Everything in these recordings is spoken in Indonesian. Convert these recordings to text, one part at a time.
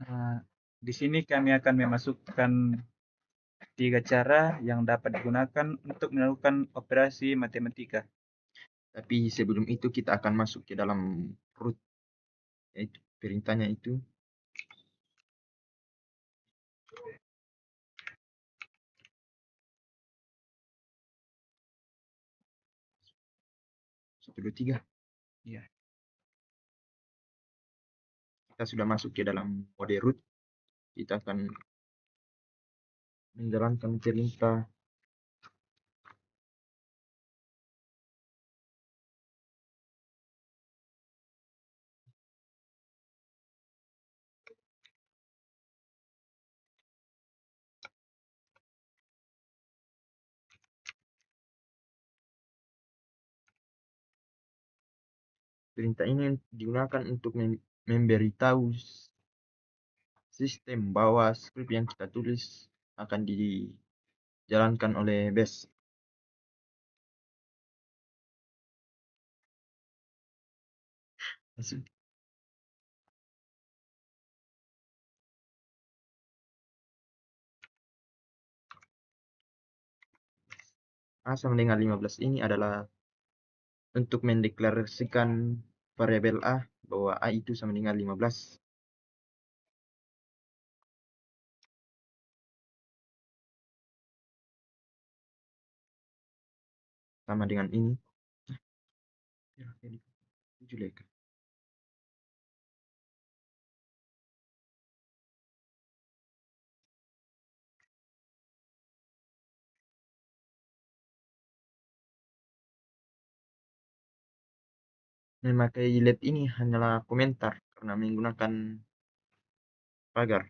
Nah, di sini kami akan memasukkan 3 cara yang dapat digunakan untuk melakukan operasi matematika. Tapi sebelum itu kita akan masuk ke dalam root, yaitu perintahnya itu. Satu, dua, tiga. Ya. Kita sudah masuk ke dalam mode root. Kita akan menjalankan perintah perintah ini digunakan untuk memberitahu sistem bahwa script yang kita tulis akan dijalankan oleh Bash. A sama dengan 15 ini adalah untuk mendeklarasikan variabel A bahwa A itu sama dengan 15. Sama dengan ini. Memakai let ini hanyalah komentar karena menggunakan pagar.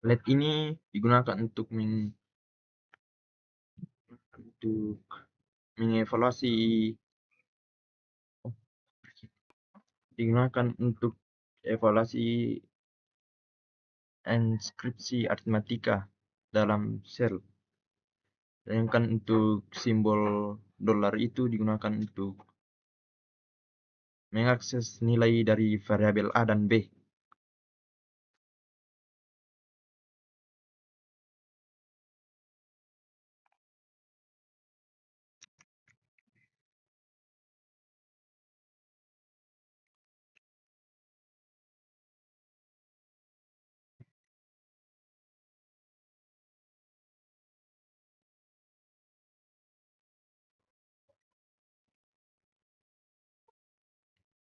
Let ini digunakan untuk mengevaluasi, digunakan untuk evaluasi inskripsi aritmatika dalam sel. Sedangkan untuk simbol dolar itu digunakan untuk mengakses nilai dari variabel A dan B.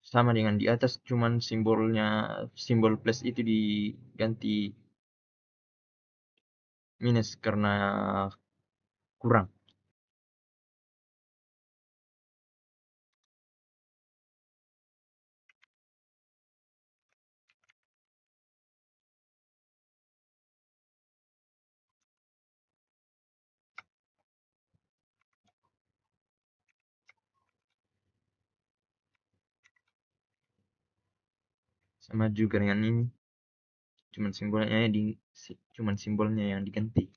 Sama dengan di atas, cuman simbol plus itu diganti minus karena kurang. Sama juga dengan ini, cuman simbolnya yang diganti.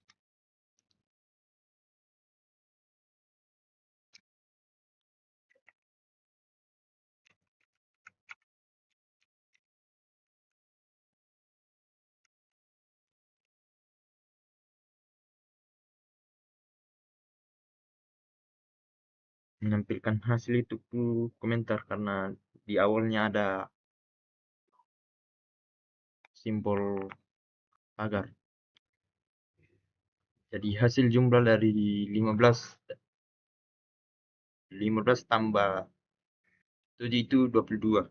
Menampilkan hasil itu komentar karena di awalnya ada simbol pagar. Jadi hasil jumlah dari 15 tambah 7 itu 22.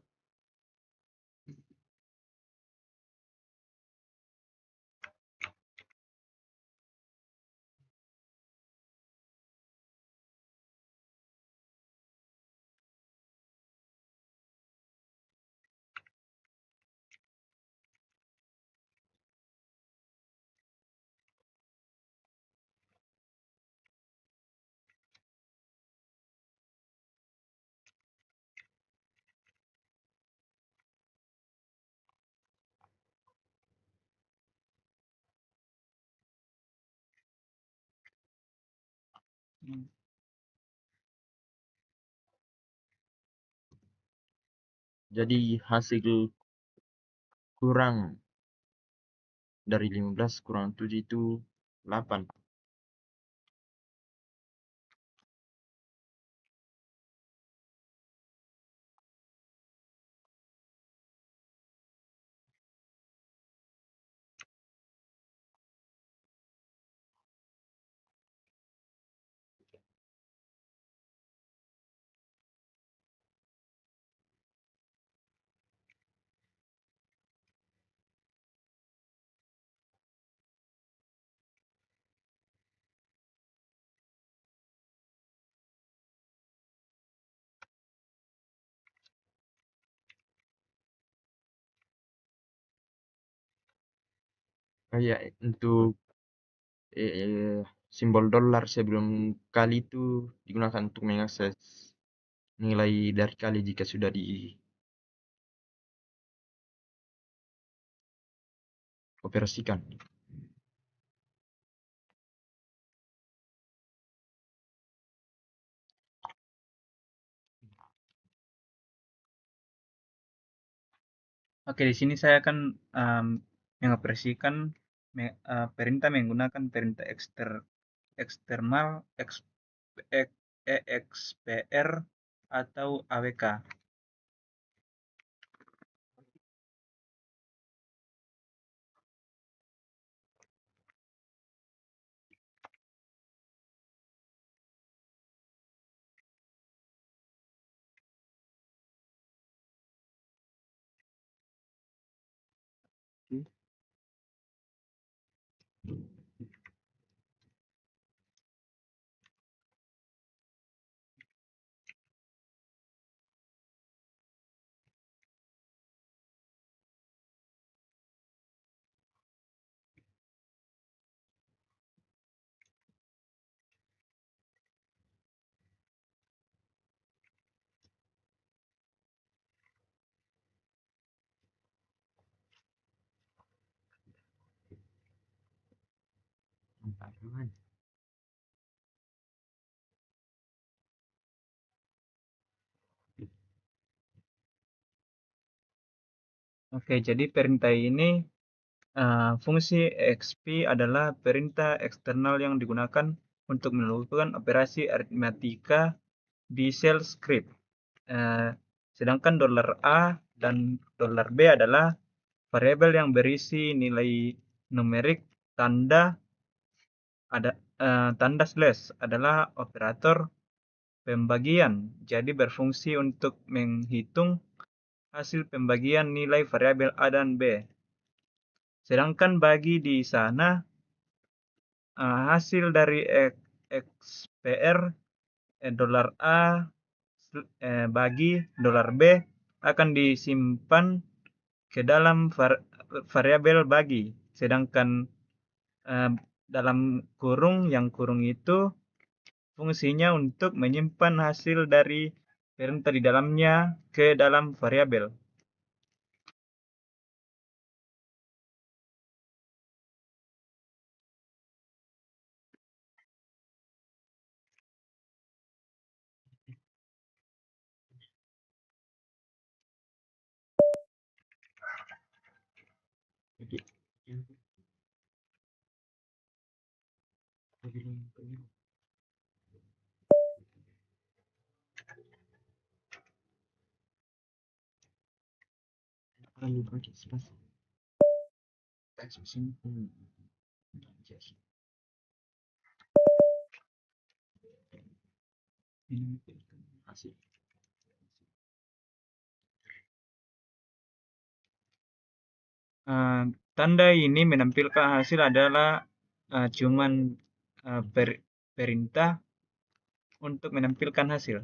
Jadi hasil kurang dari 15 kurang 7 itu 8. Kayak untuk simbol dolar sebelum kali itu digunakan untuk mengakses nilai dari kali jika sudah dioperasikan. Oke, di sini saya akan mengoperasikan perintah menggunakan perintah eksternal EXPR atau AWK. Oke, jadi perintah ini fungsi exp adalah perintah eksternal yang digunakan untuk melakukan operasi aritmatika di shell script. Sedangkan $A dan $B adalah variabel yang berisi nilai numerik tanda slash adalah operator pembagian. Jadi berfungsi untuk menghitung hasil pembagian nilai variabel A dan B. Sedangkan bagi di sana hasil dari XPR $A bagi $B akan disimpan ke dalam variabel bagi. Sedangkan dalam kurung, yang kurung itu fungsinya untuk menyimpan hasil dari perintah di dalamnya ke dalam variabel. Tanda ini menampilkan hasil adalah cuman perintah untuk menampilkan hasil.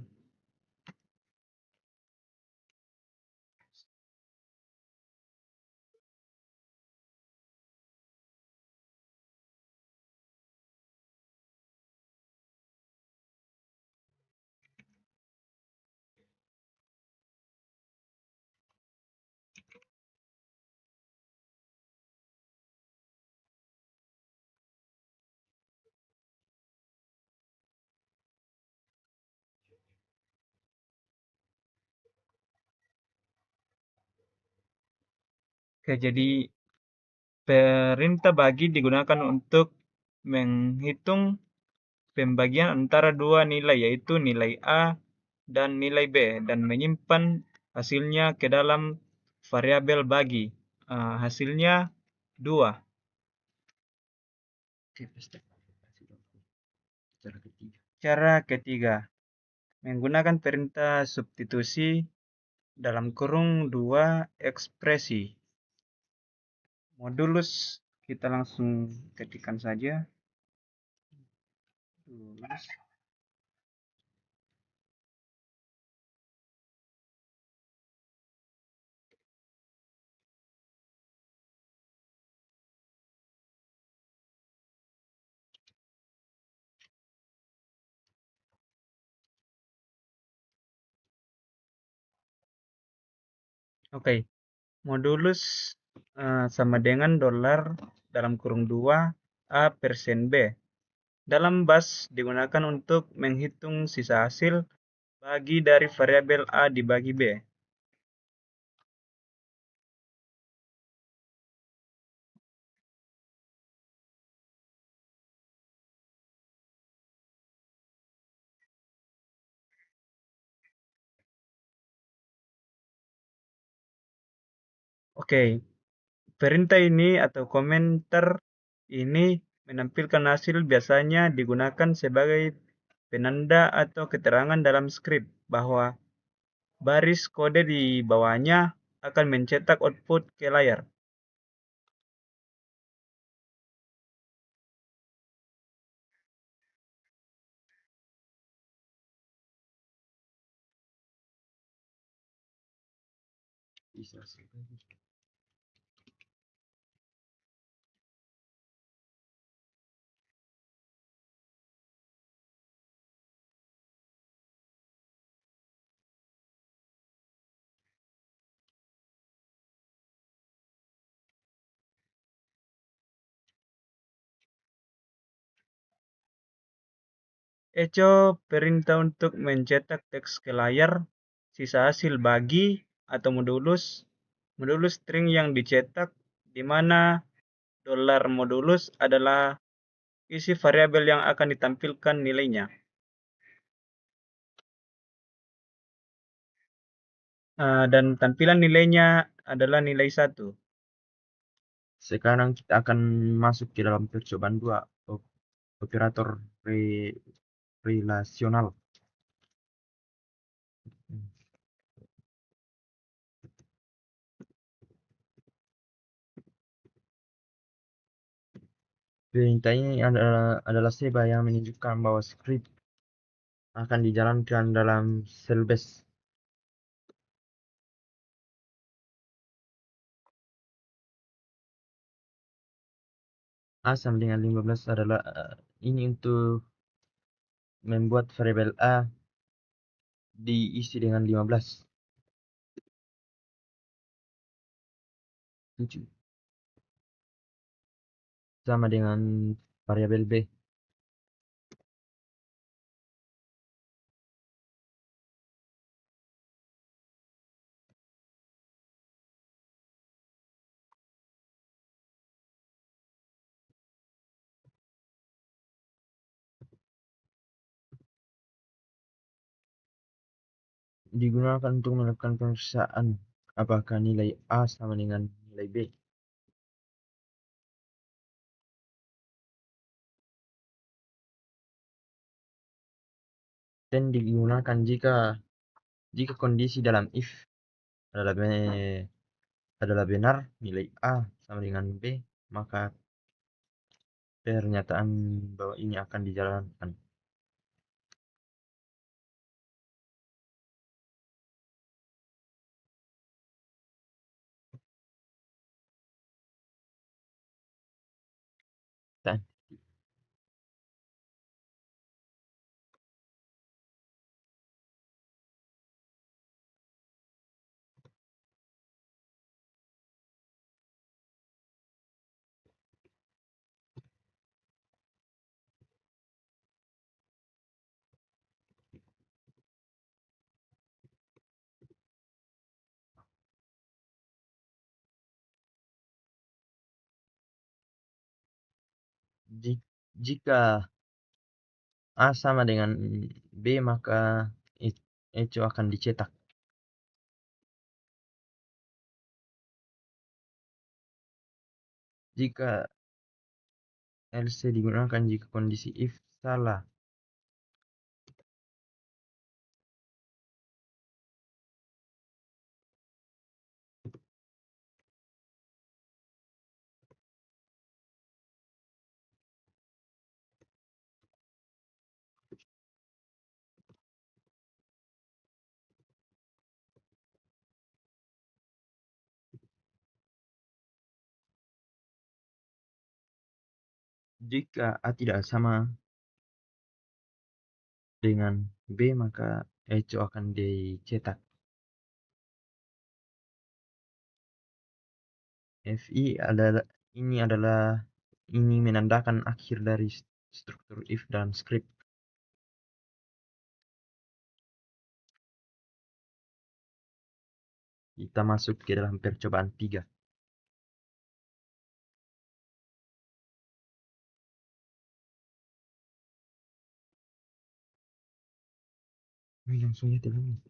Oke, jadi perintah bagi digunakan untuk menghitung pembagian antara dua nilai, yaitu nilai A dan nilai B, dan menyimpan hasilnya ke dalam variabel bagi. Hasilnya 2. Oke, pasti. Cara ketiga. Cara ketiga, menggunakan perintah substitusi dalam kurung dua ekspresi. Modulus kita langsung ketikkan saja. Modulus. Oke, modulus sama dengan dolar dalam kurung 2 A persen B. Dalam bas digunakan untuk menghitung sisa hasil bagi dari variabel A dibagi B. Oke, perintah ini atau komentar ini menampilkan hasil biasanya digunakan sebagai penanda atau keterangan dalam skrip bahwa baris kode di bawahnya akan mencetak output ke layar. Bisa sekali. Echo perintah untuk mencetak teks ke layar, sisa hasil bagi atau modulus, modulus string yang dicetak, di mana dolar modulus adalah isi variabel yang akan ditampilkan nilainya. Dan tampilan nilainya adalah nilai 1. Sekarang kita akan masuk ke dalam percobaan 2, operator relasional. Perintah ini adalah sebuah yang menunjukkan bahwa script akan dijalankan dalam sel base. A sama dengan 15 adalah ini untuk membuat variabel A diisi dengan 15. 7 sama dengan variabel B. Digunakan untuk melakukan pemeriksaan apakah nilai A sama dengan nilai B. Dan digunakan jika kondisi dalam if adalah benar, nilai A sama dengan B, maka pernyataan bahwa ini akan dijalankan. Dan Jika A sama dengan B, maka Echo akan dicetak. Jika else digunakan jika kondisi if salah, jika A tidak sama dengan B, maka Echo akan dicetak. Fi ini menandakan akhir dari struktur if dan script. Kita masuk ke dalam percobaan 3. Ini langsung ya teman.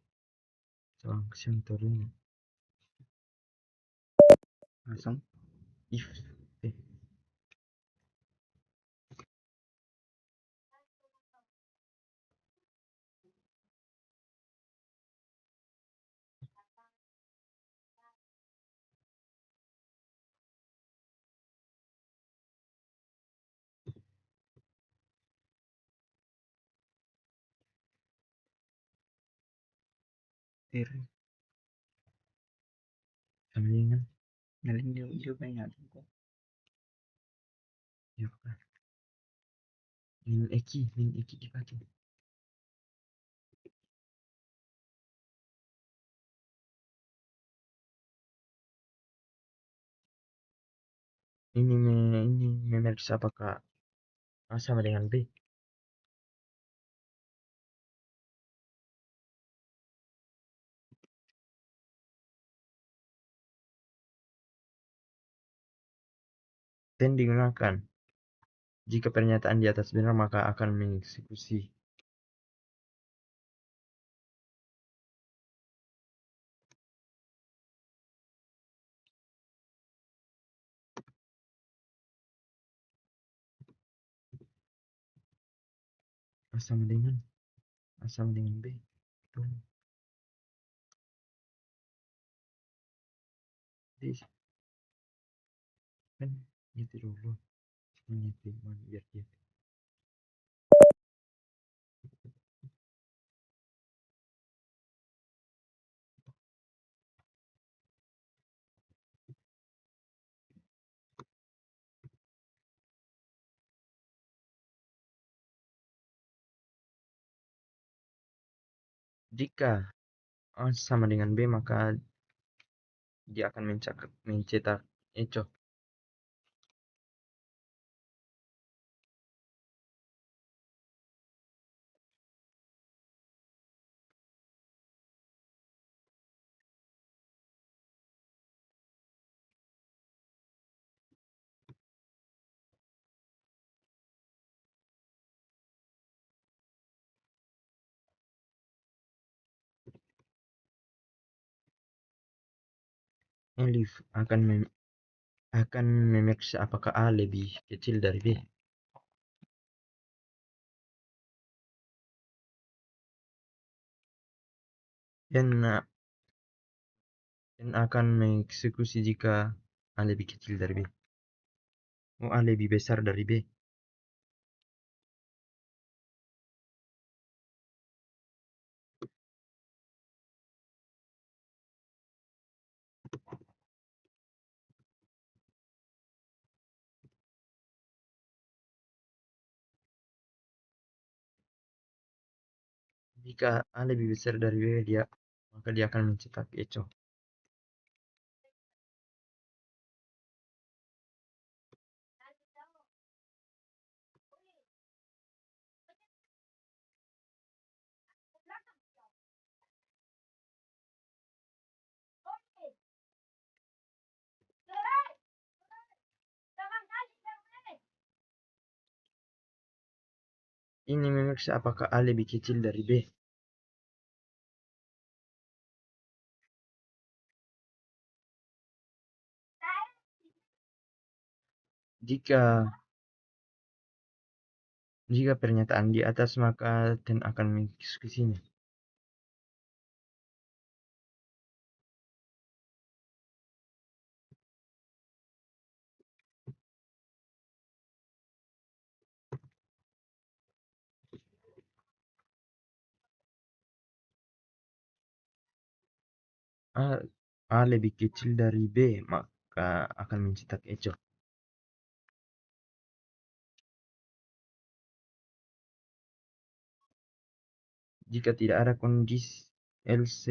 Soal ini. Langsung if sambingan Ngaling juga ingat. ya kan. Min Eki dipakai. Ini memeriksa apakah A sama dengan B. Dan digunakan. Jika pernyataan di atas benar, maka akan mengeksekusi. A sama dengan B. Betul. Jadi kan gitu dulu. Gitu biar dia. Jika A sama dengan B, maka dia akan mencetak echo. Elif akan memeriksa apakah A lebih kecil dari B. Dan akan mengeksekusi jika A lebih kecil dari B. A lebih besar dari B. Jika A lebih besar dari B, maka dia akan mencetak echo. Ini memeriksa apakah A lebih kecil dari B. Jika jika pernyataan di atas, maka dan akan mendiskusinya. A, A lebih kecil dari B, maka akan mencetak echo. Jika tidak ada kondisi LC,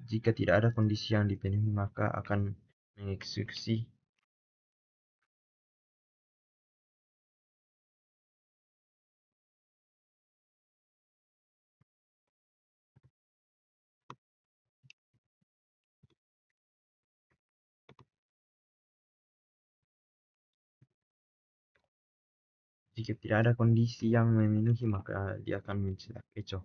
jika tidak ada kondisi yang dipenuhi, maka akan mengeksekusi. Jika tidak ada kondisi yang memenuhi, maka dia akan mencetak echo.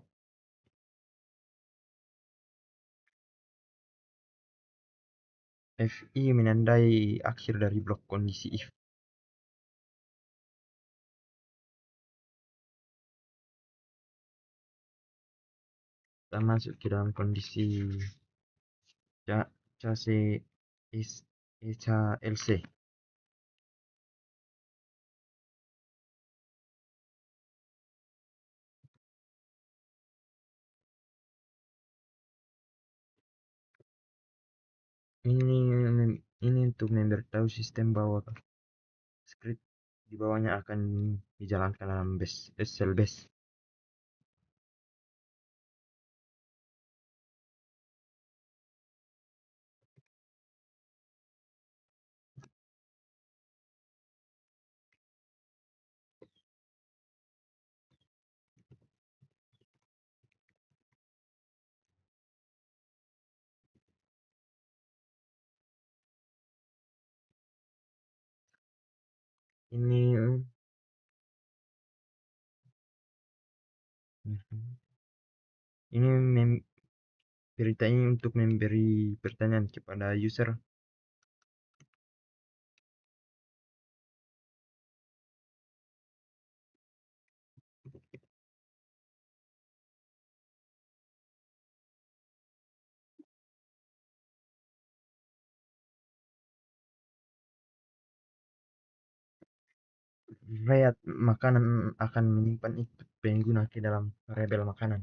FI menandai akhir dari blok kondisi if. Kita masuk ke dalam kondisi C LC. Ini untuk memberitahu sistem bahwa script di bawahnya akan dijalankan dalam cell base. Ini berita ini untuk memberi pertanyaan kepada user. Riat makanan akan menyimpan input pengguna ke dalam variabel makanan.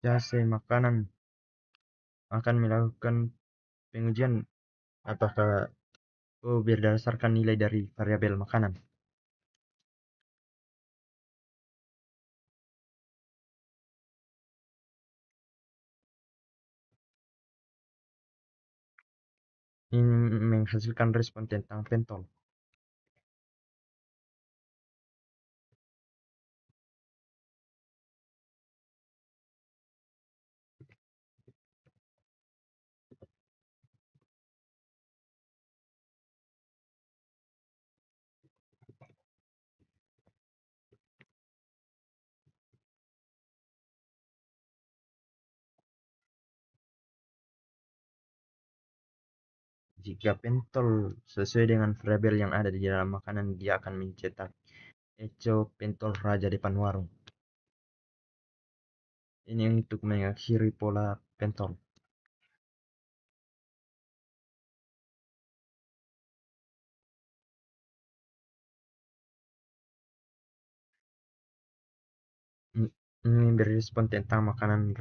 Jasa makanan akan melakukan pengujian apakah berdasarkan nilai dari variabel makanan. Ini menghasilkan respon tentang pentol. Jika pentol sesuai dengan variabel yang ada di dalam makanan, dia akan mencetak echo pentol raja depan warung. Ini untuk mengakhiri pola pentol. Ini berespon tentang makanan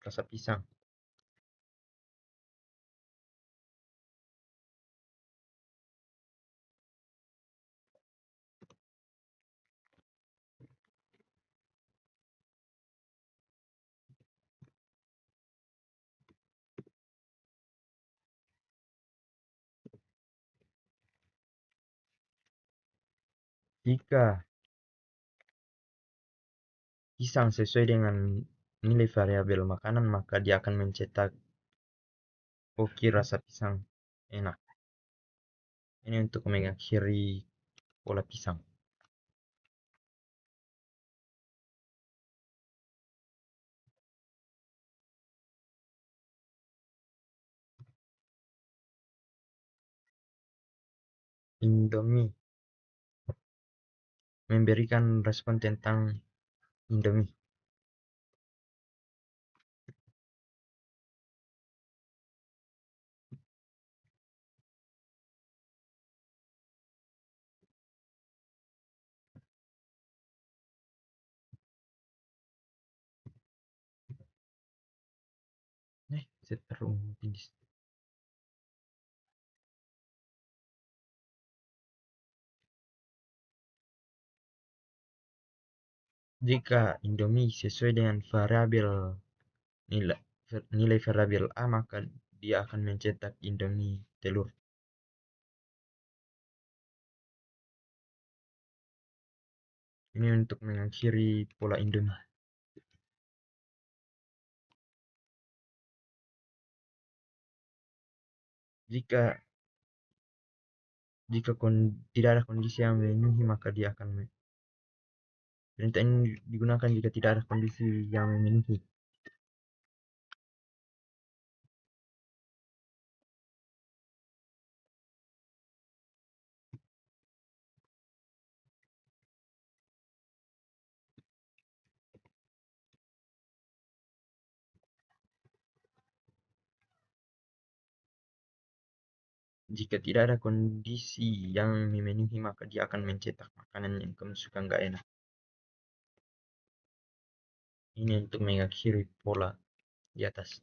rasa pisang. Jika pisang sesuai dengan nilai variabel makanan, maka dia akan mencetak oke rasa pisang enak. Ini untuk mengakhiri pola pisang. Indomie memberikan respon tentang Indomie. Seteru finish. Jika Indomie sesuai dengan variabel nilai variabel A, maka dia akan mencetak Indomie telur. Ini untuk mengakhiri pola Indomie. Jika tidak ada kondisi yang memenuhi, maka dia akan perintah ini digunakan jika tidak ada kondisi yang memenuhi. Jika tidak ada kondisi yang memenuhi, maka dia akan mencetak makanan yang kamu suka nggak enak. Ini untuk mengakhiri pola di atas.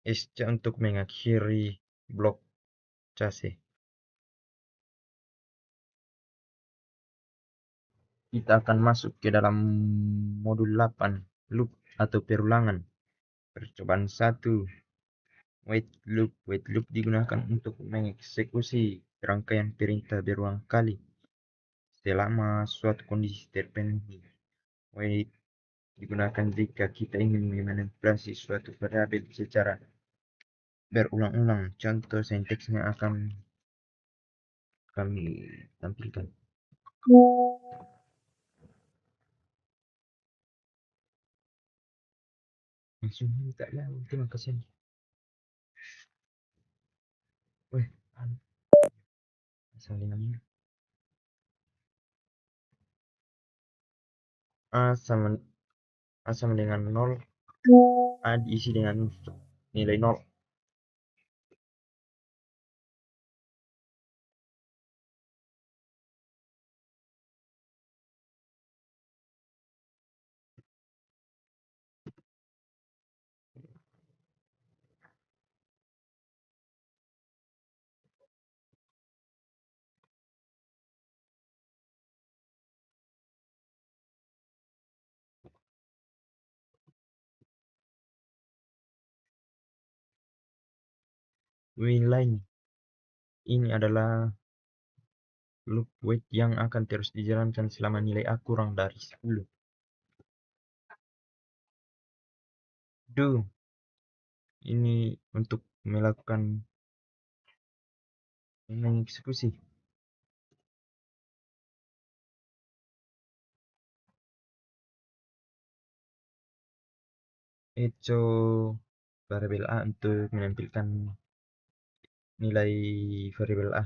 SC untuk mengakhiri blok case. Kita akan masuk ke dalam modul 8, loop atau perulangan. Percobaan 1, wait loop. Wait loop digunakan untuk mengeksekusi rangkaian perintah berulang kali selama suatu kondisi terpenuhi. Wait digunakan jika kita ingin memanipulasi suatu variabel secara berulang-ulang. Contoh sintaksnya akan kami tampilkan. Langsung minta ya, terima kasih. Weh, salingannya A sama dengan 0, A diisi dengan nilai 0. Line ini adalah loop wait yang akan terus dijalankan selama nilai A kurang dari 10. Do ini untuk melakukan mengeksekusi. Echo variabel A untuk menampilkan nilai variabel A.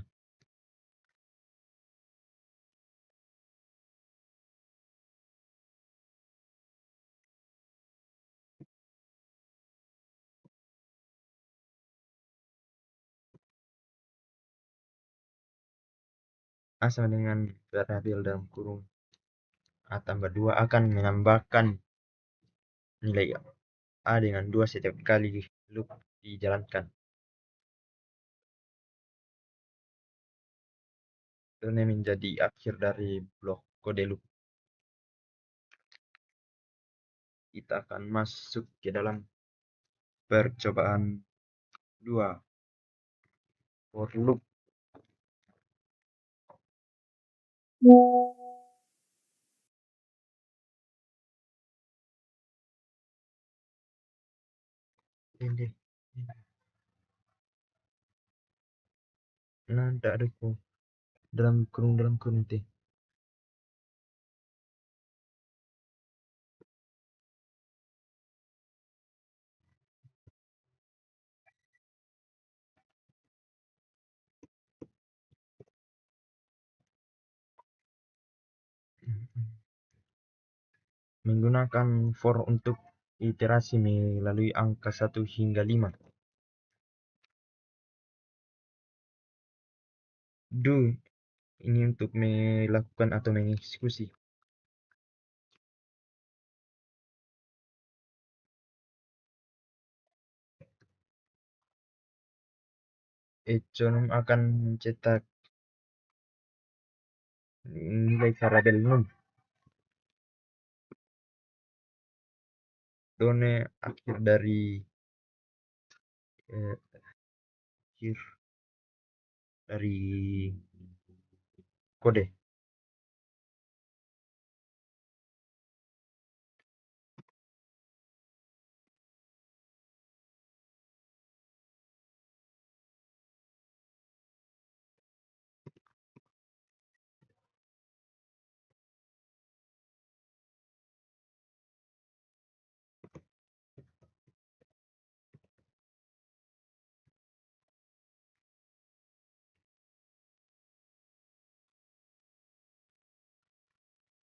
A sama dengan variabel dalam kurung A tambah 2 akan menambahkan nilai A dengan 2 setiap kali loop dijalankan. Ini menjadi akhir dari blok kode loop. kita akan masuk ke dalam percobaan 2, for loop. Ini nah tak ada kok dalam kurung teh. Menggunakan for untuk iterasi melalui angka 1 hingga 5. Do ini untuk melakukan atau mengeksekusi. Econom akan mencetak nilai variabel num. Done akhir dari eh, akhir dari kode.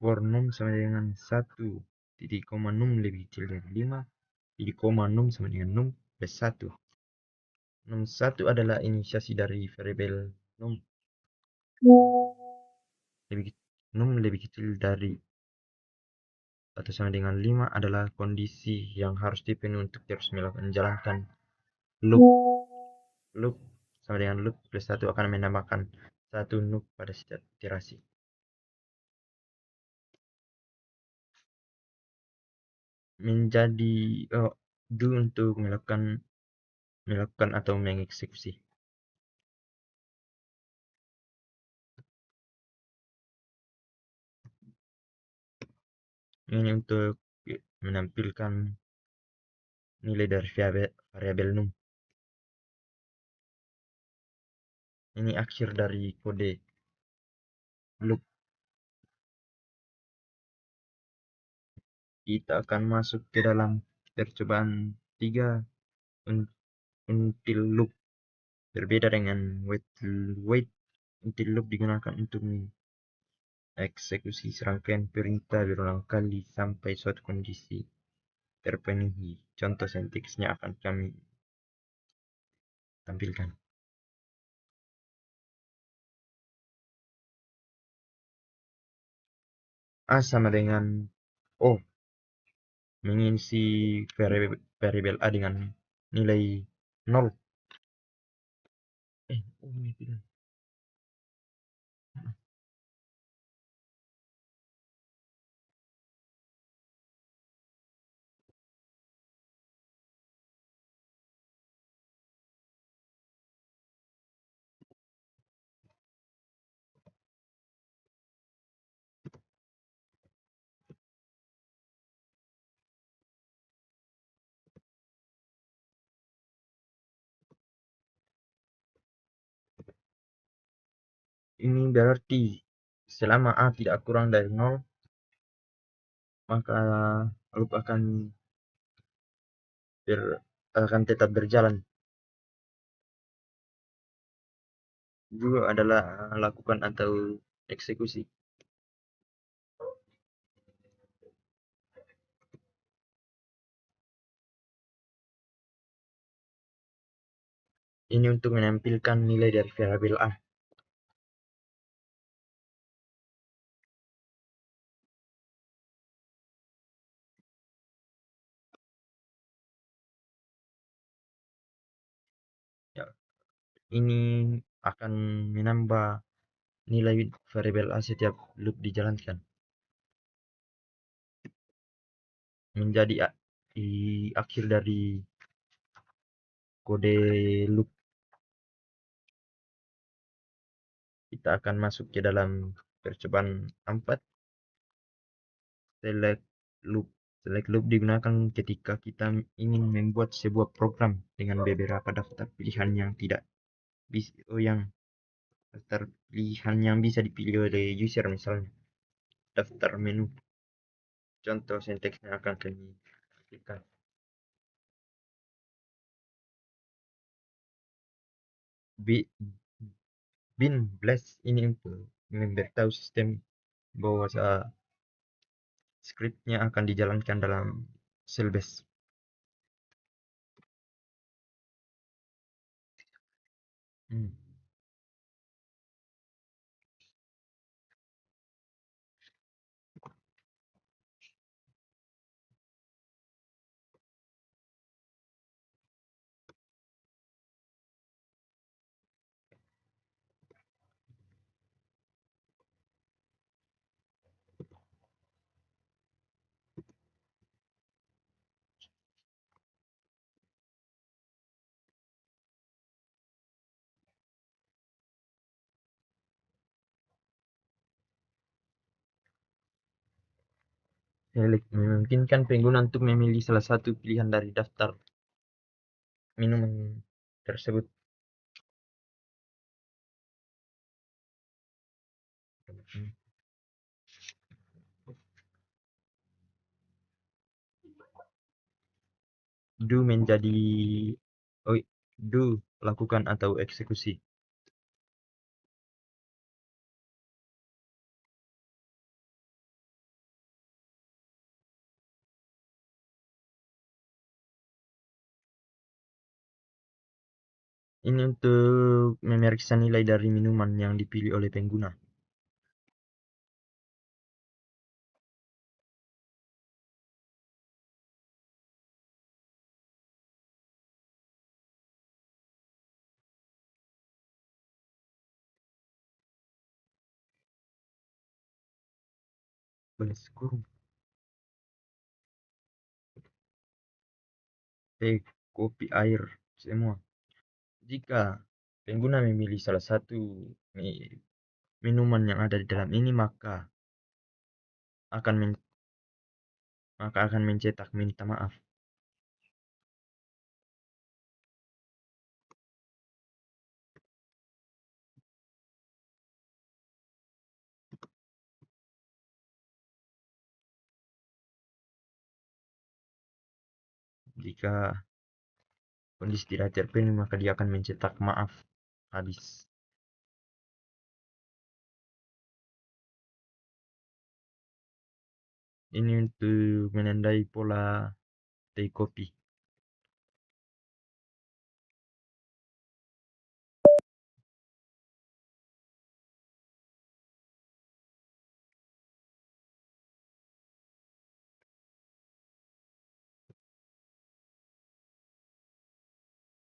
For num sama dengan 1, num lebih kecil dari 5, num sama dengan num plus 1. Num 1 adalah inisiasi dari variabel num. Lebih, num lebih kecil dari atau sama dengan 5 adalah kondisi yang harus dipenuhi untuk terus menjalankan loop. Loop sama dengan loop plus 1 akan menambahkan 1 loop pada setiap iterasi. Menjadi do untuk melakukan atau mengeksekusi. Ini untuk menampilkan nilai dari variabel num. Ini akhir dari kode loop. Kita akan masuk ke dalam percobaan 3 until loop. Berbeda dengan wait until loop digunakan untuk eksekusi serangkaian perintah berulang kali sampai suatu kondisi terpenuhi. Contoh sintaksnya akan kami tampilkan. A sama dengan O. Mengisi variabel A dengan nilai 0. Tidak. Ini berarti selama A tidak kurang dari 0, maka loop akan tetap berjalan. Juga adalah lakukan atau eksekusi. Ini untuk menampilkan nilai dari variabel A. Ya, ini akan menambah nilai variabel A setiap loop dijalankan. menjadi di akhir dari kode loop. Kita akan masuk ke dalam percobaan 4. Select loop. Select loop digunakan ketika kita ingin membuat sebuah program dengan beberapa daftar pilihan yang tidak bisa, daftar pilihan yang bisa dipilih oleh user, misalnya daftar menu. Contoh sintaksnya akan kami berikan. Bin blast ini untuk memberitahu sistem bahwa skripnya akan dijalankan dalam shell base. Select memungkinkan pengguna untuk memilih salah satu pilihan dari daftar minuman tersebut. Do menjadi do lakukan atau eksekusi. Ini untuk memeriksa nilai dari minuman yang dipilih oleh pengguna. Balas kurung. Teh, kopi, air, semua. Jika pengguna memilih salah satu minuman yang ada di dalam ini, maka akan mencetak minta maaf. Jika kondisi tidak terpenuhi, maka dia akan mencetak maaf habis. Ini untuk menandai pola teh kopi.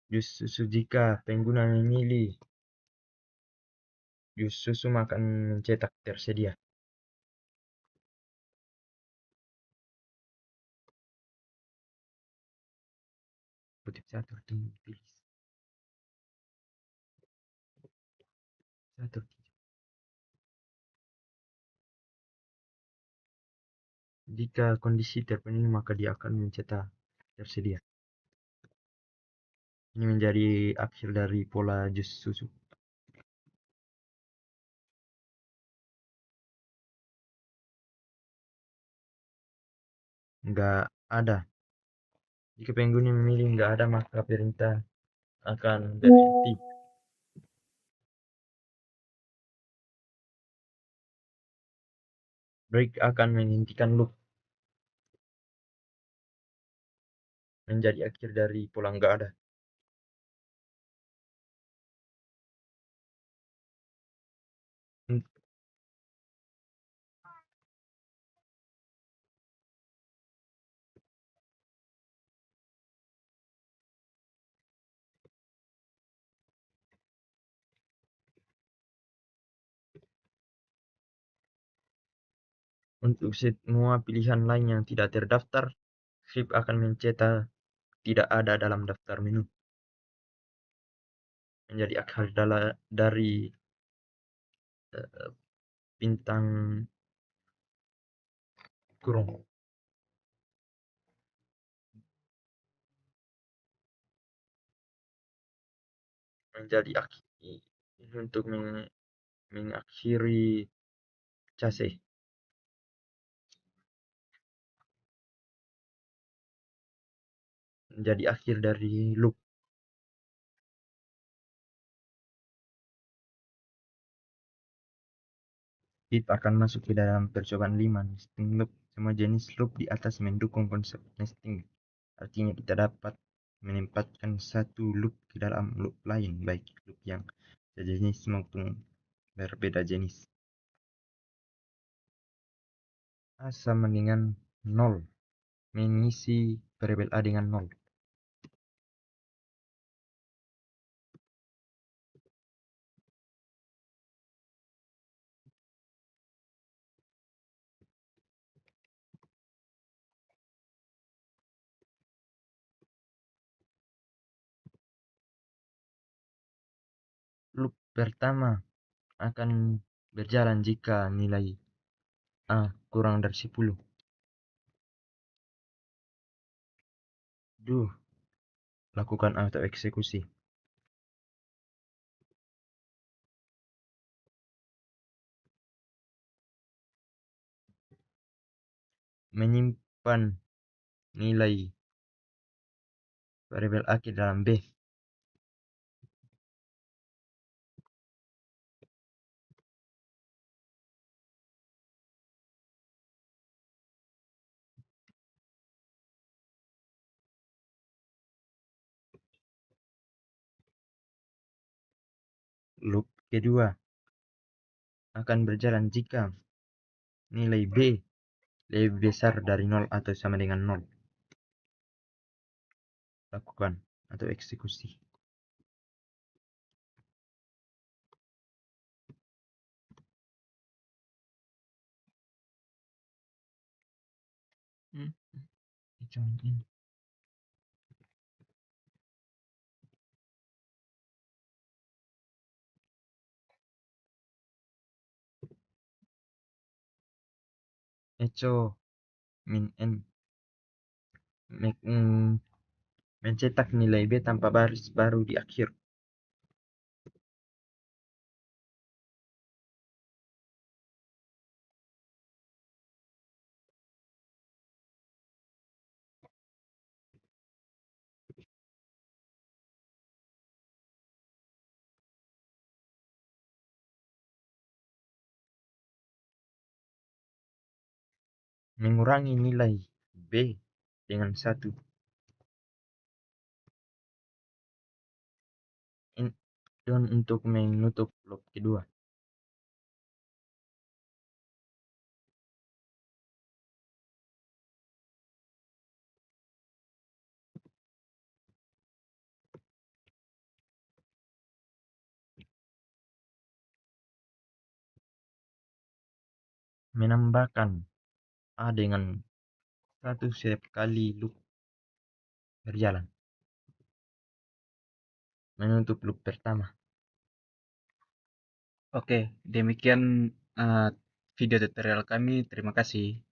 Jus susu, jika pengguna memilih jus susu, maka akan mencetak tersedia. Kutip 1 pilih 1. Jika kondisi terpenuhi, maka dia akan mencetak tersedia. Ini menjadi akhir dari pola jus susu. Enggak ada. Jika pengguna memilih enggak ada, maka perintah akan berhenti. Break akan menghentikan loop. Menjadi akhir dari pola enggak ada. Untuk semua pilihan lain yang tidak terdaftar, Shift akan mencetak tidak ada dalam daftar menu menjadi akhir dari bintang kurung menjadi untuk mengakhiri case menjadi akhir dari loop. If akan masuk ke dalam percobaan 5 nesting loop. Semua jenis loop di atas mendukung konsep nesting. Artinya kita dapat menempatkan satu loop ke dalam loop lain, baik loop yang sejenis maupun berbeda jenis. A sama dengan 0, mengisi variabel A dengan 0. Loop pertama akan berjalan jika nilai A kurang dari 10. Lakukan auto eksekusi. Menyimpan nilai variabel A ke dalam B. Loop kedua akan berjalan jika nilai B lebih besar dari 0 atau sama dengan 0. Lakukan atau eksekusi. Echo min n mencetak nilai B tanpa baris baru di akhir. Mengurangi nilai B dengan 1. Dan untuk menutup loop kedua. Menambahkan A dengan 1 setiap kali loop berjalan. Menutup loop pertama. Oke, demikian video tutorial kami. Terima kasih.